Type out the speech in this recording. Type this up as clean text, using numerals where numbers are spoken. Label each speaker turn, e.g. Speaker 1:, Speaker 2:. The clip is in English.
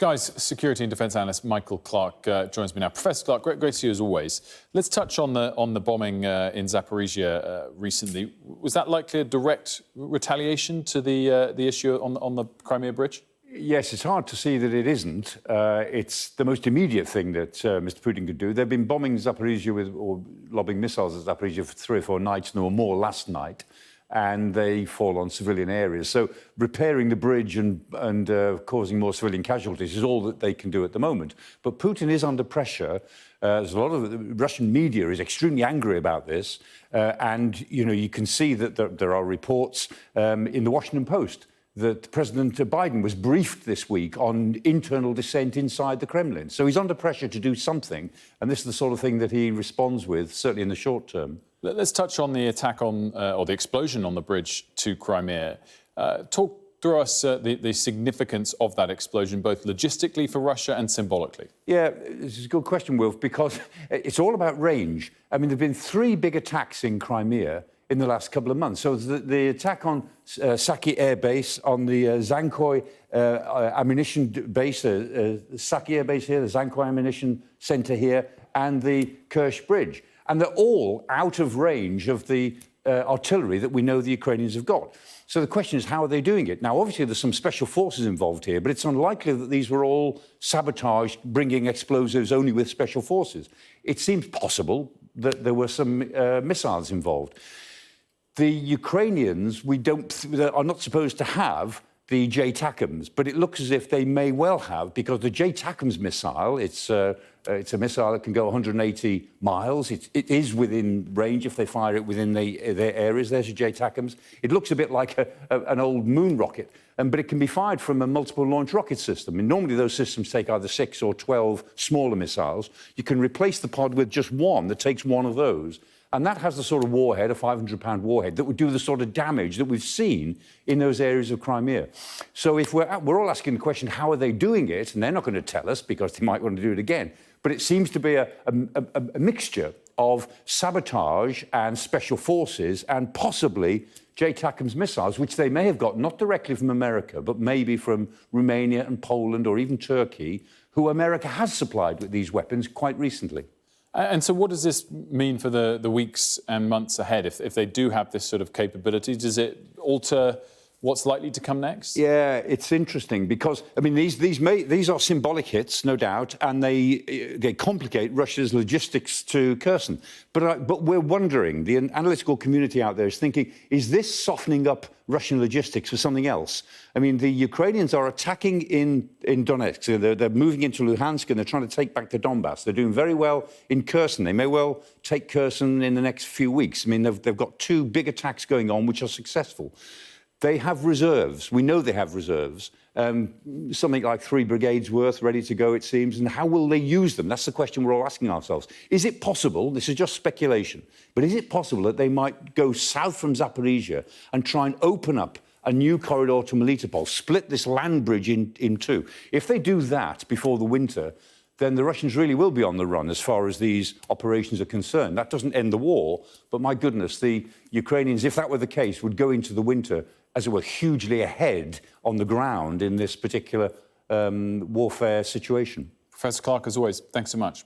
Speaker 1: Sky's security and defence analyst Michael Clark joins me now. Professor Clark, great to see you as always. Let's touch on the bombing in Zaporizhzhia recently. Was that likely a direct retaliation to the issue on the Crimea bridge?
Speaker 2: Yes, it's hard to see that it isn't. It's the most immediate thing that Mr. Putin could do. They've been bombing Zaporizhzhia or lobbing missiles at Zaporizhzhia for 3 or 4 nights, and there were more last night, and they fall on civilian areas. So repairing the bridge and causing more civilian casualties is all that they can do at the moment. But Putin is under pressure. There's a lot of the Russian media is extremely angry about this, and you can see that there are reports in the Washington Post that President Biden was briefed this week on internal dissent inside the Kremlin. So he's under pressure to do something, and this is the sort of thing that he responds with, certainly in the short term.
Speaker 1: Let's touch on the attack on, or the explosion on the bridge to Crimea. Talk through us the significance of that explosion, both logistically for Russia and symbolically. Yeah,
Speaker 2: this is a good question, Wilf, because it's all about range. I mean, there have been 3 big attacks in Crimea in the last couple of months. So the attack on Saki Air Base, on the Zankoy ammunition base, Saki Air Base here, the Zankoy ammunition centre here, and the Kerch bridge. And they're all out of range of the artillery that we know the Ukrainians have got. So the question is, how are they doing it? Now, obviously, there's some special forces involved here, but it's unlikely that these were all sabotaged, bringing explosives only with special forces. It seems possible that there were some missiles involved. The Ukrainians, are not supposed to have the JATACMS, but it looks as if they may well have, because the JATACMS missile, it's a missile that can go 180 miles. It is within range if they fire it within their areas. There's your JATACMS. It looks a bit like an old moon rocket, but it can be fired from a multiple launch rocket system. And normally those systems take either 6 or 12 smaller missiles. You can replace the pod with just one that takes one of those. And that has the sort of warhead, a 500-pound warhead, that would do the sort of damage that we've seen in those areas of Crimea. So if we're all asking the question, how are they doing it? And they're not going to tell us because they might want to do it again. But it seems to be a mixture of sabotage and special forces and possibly JATACMS missiles, which they may have got not directly from America, but maybe from Romania and Poland or even Turkey, who America has supplied with these weapons quite recently.
Speaker 1: And so what does this mean for the weeks and months ahead? If they do have this sort of capability, does it alter what's likely to come next?
Speaker 2: Yeah, it's interesting because, I mean, these are symbolic hits, no doubt, and they complicate Russia's logistics to Kherson. But we're wondering, the analytical community out there is thinking, is this softening up Russian logistics for something else? I mean, the Ukrainians are attacking in Donetsk. They're moving into Luhansk and they're trying to take back the Donbass. They're doing very well in Kherson. They may well take Kherson in the next few weeks. I mean, they've got 2 big attacks going on which are successful. They have reserves. We know they have reserves. Something like 3 brigades worth ready to go, it seems. And how will they use them? That's the question we're all asking ourselves. Is it possible, this is just speculation, but is it possible that they might go south from Zaporizhzhia and try and open up a new corridor to Melitopol, split this land bridge in 2? If they do that before the winter, then the Russians really will be on the run as far as these operations are concerned. That doesn't end the war, but my goodness, the Ukrainians, if that were the case, would go into the winter, as it were, hugely ahead on the ground in this particular warfare situation.
Speaker 1: Professor Clark, as always, thanks so much.